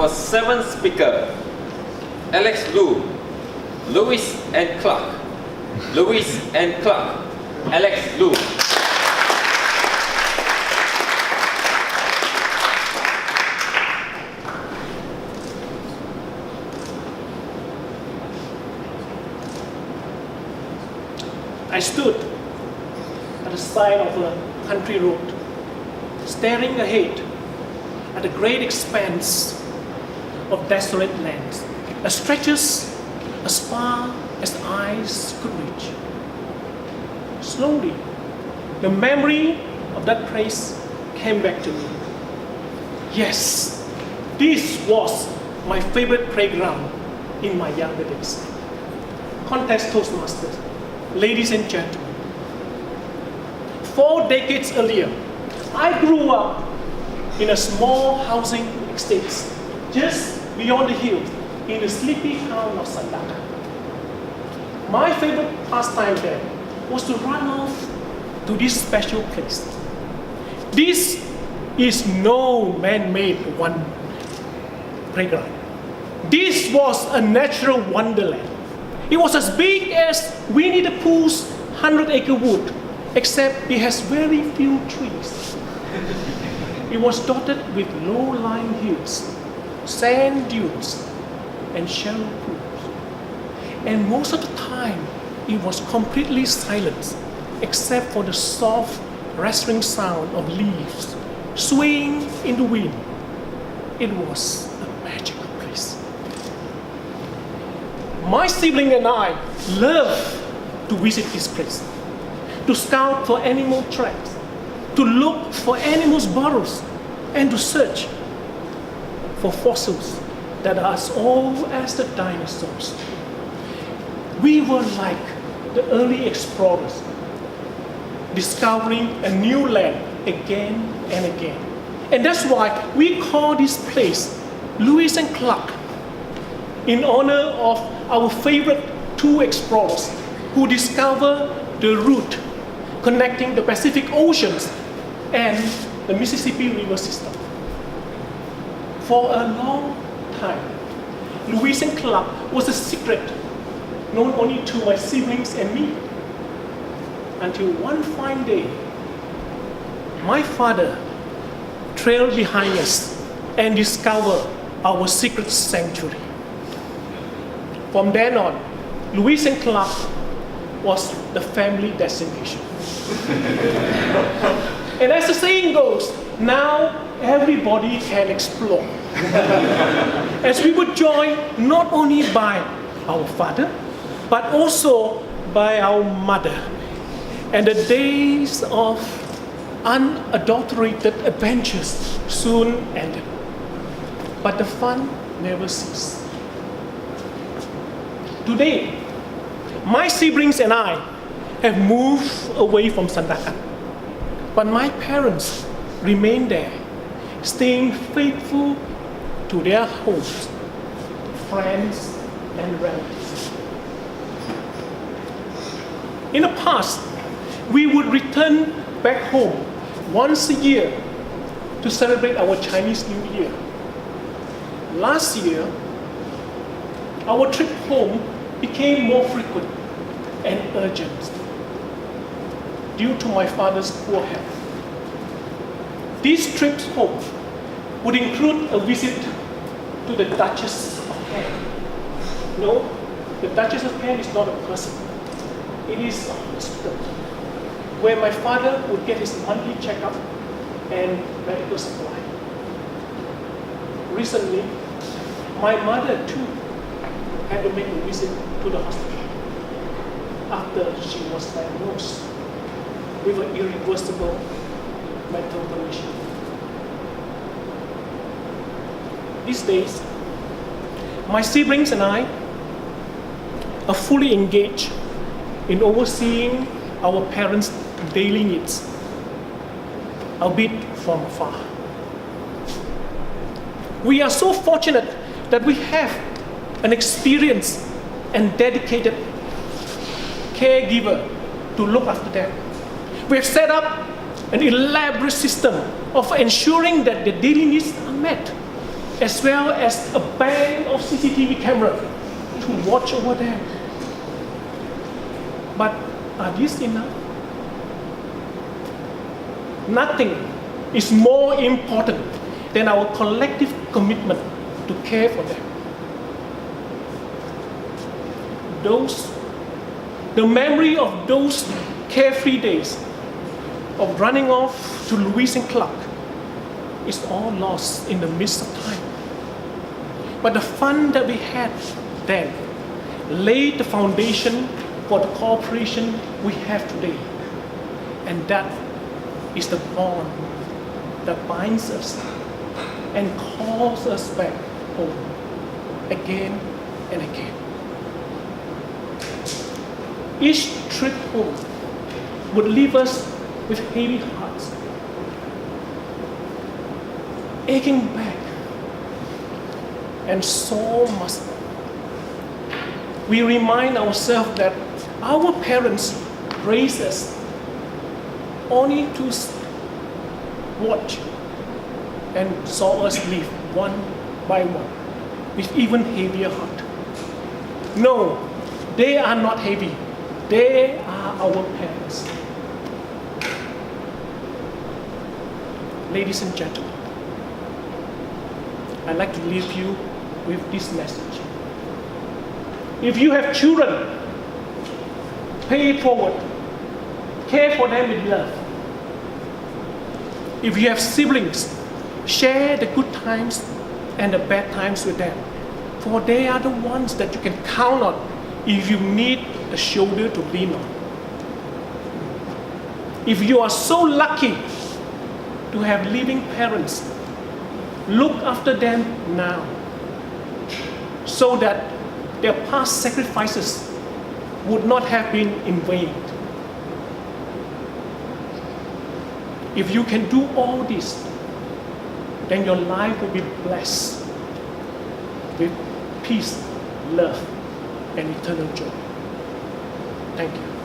Our seventh speaker, Alex Lu, Lewis and Clark. Lewis and Clark, Alex Lu. I stood at the side of a country road, staring ahead at the great expanse of desolate lands that stretches as far as the eyes could reach. Slowly, the memory of that place came back to me. Yes, this was my favorite playground in my younger days. Toastmasters, ladies and gentlemen. 4 decades earlier, I grew up in a small housing estate just beyond the hills in the sleepy town of Sungai. My favorite pastime there was to run off to this special place. This is no man-made one playground. This was a natural wonderland. It was as big as Winnie the Pooh's 100-acre wood, except it has very few trees. It was dotted with low-lying hills, sand dunes, and shallow pools. And most of the time, it was completely silent, except for the soft, rustling sound of leaves swaying in the wind. It was a magical place. My sibling and I loved to visit this place, to scout for animal tracks, to look for animals' burrows, and to search for fossils that are as old as the dinosaurs. We were like the early explorers, discovering a new land again and again. And that's why we call this place Lewis and Clark, in honor of our favorite 2 explorers who discovered the route connecting the Pacific Oceans and the Mississippi River system. For a long time, Lewis and Clark was a secret known only to my siblings and me, until one fine day, my father trailed behind us and discovered our secret sanctuary. From then on, Lewis and Clark was the family destination. And as the saying goes, now everybody can explore. As we were joined not only by our father, but also by our mother. And the days of unadulterated adventures soon ended. But the fun never ceased. Today, my siblings and I have moved away from Sungai, but my parents remain there, staying faithful to their homes, friends, and relatives. In the past, we would return back home once a year to celebrate our Chinese New Year. Last year, our trip home became more frequent and urgent due to my father's poor health. These trips home would include a visit to the Duchess of Kent. No, the Duchess of Kent is not a person. It is a hospital where my father would get his monthly checkup and medical supply. Recently, my mother too had to make a visit to the hospital after she was diagnosed with an irreversible mental condition. These days, my siblings and I are fully engaged in overseeing our parents' daily needs, albeit from afar. We are so fortunate that we have an experienced and dedicated caregiver to look after them. We have set up an elaborate system of ensuring that their daily needs are met. as well as a bank of CCTV camera to watch over them. But are these enough? Nothing is more important than our collective commitment to care for them. The memory of those carefree days of running off to Lewis and Clark is all lost in the midst of time. But the fun that we had then laid the foundation for the cooperation we have today. And that is the bond that binds us and calls us back home again and again. Each trip home would leave us with heavy hearts, aching back and sore muscle. We remind ourselves that our parents raised us only to watch and saw us live one by one with even heavier heart. No, they are not heavy. They are our parents. Ladies and gentlemen, I'd like to leave you with this message. If you have children, pay it forward. Care for them with love. If you have siblings, share the good times and the bad times with them. For they are the ones that you can count on if you need a shoulder to lean on. If you are so lucky to have living parents, look after them now so that their past sacrifices would not have been in vain. If you can do all this, then your life will be blessed with peace, love, and eternal joy. Thank you.